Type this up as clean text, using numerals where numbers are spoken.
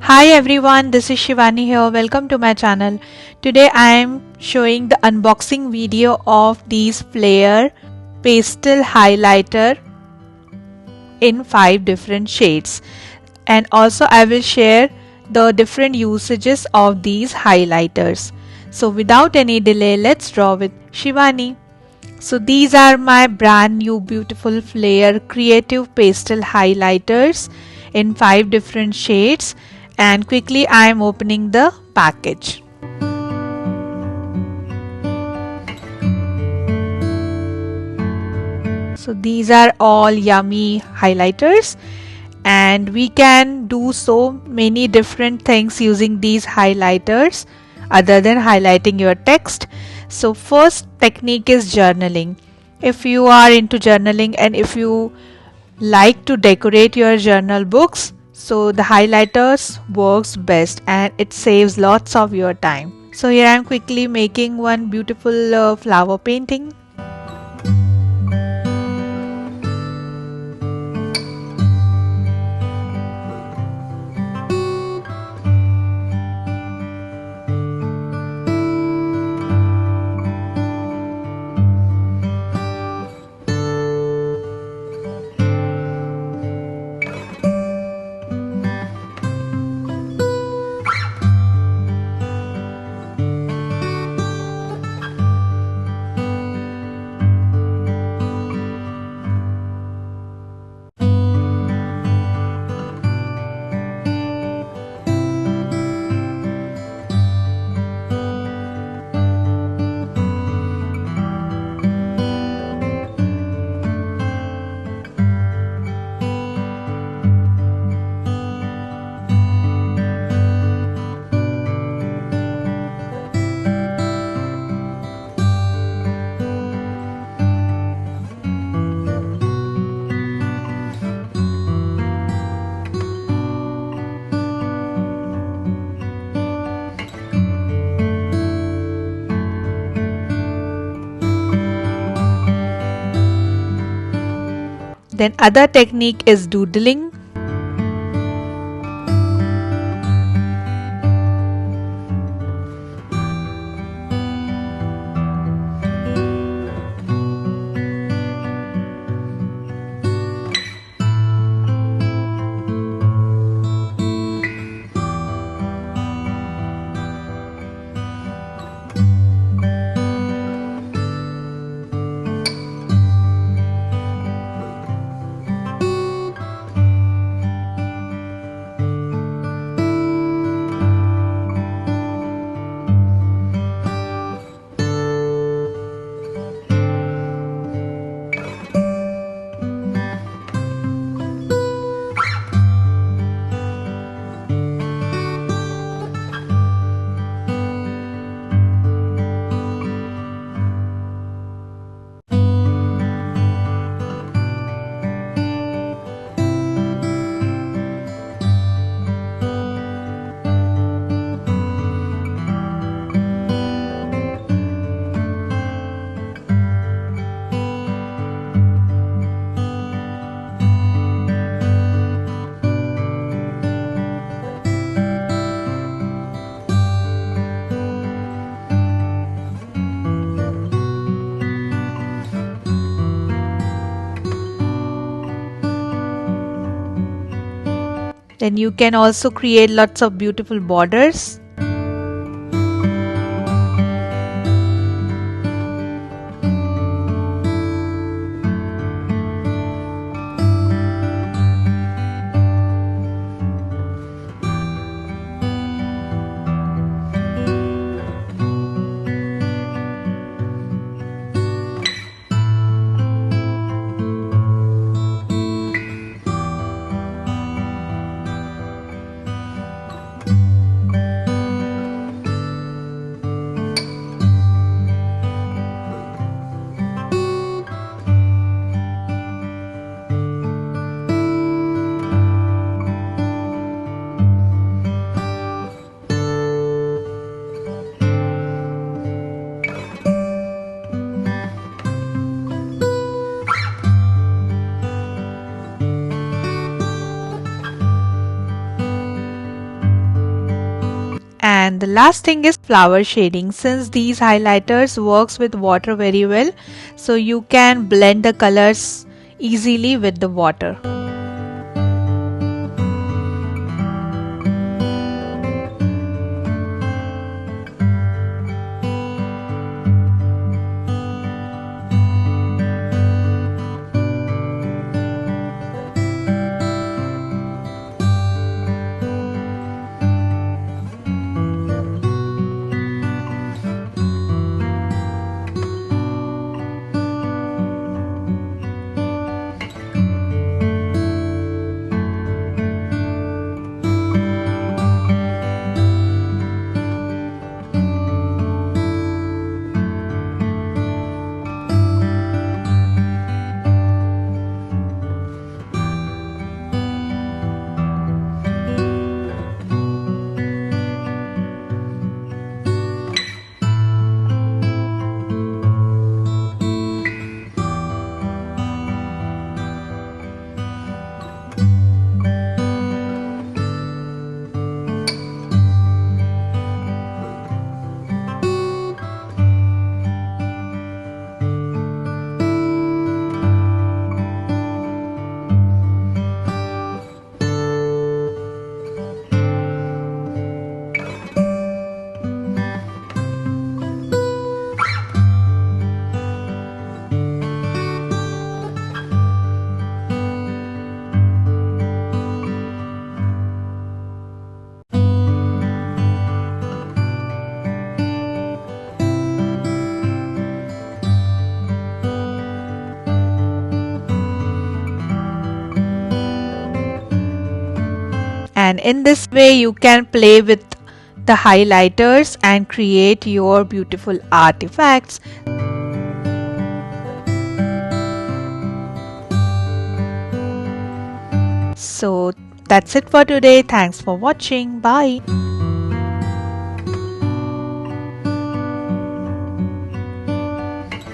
Hi everyone, this is Shivani here. Welcome to my channel. Today I am showing the unboxing video of these Flare pastel highlighter in 5 different shades, and also I will share the different usages of these highlighters. So without any delay, let's draw with Shivani. So these are my brand new beautiful Flare creative pastel highlighters in 5 different shades, and quickly I am opening the package. So these are all yummy highlighters, and we can do so many different things using these highlighters other than highlighting your text. So first technique is journaling. If you are into journaling and if you like to decorate your journal books, so the highlighters works best and it saves lots of your time. So here I am quickly making one beautiful flower painting. Then other technique is doodling. Then you can also create lots of beautiful borders. the last thing is flower shading. Since these highlighters works with water very well, so you can blend the colors easily with the water. And in this way you can play with the highlighters and create your beautiful artifacts. So that's it for today. Thanks for watching. Bye.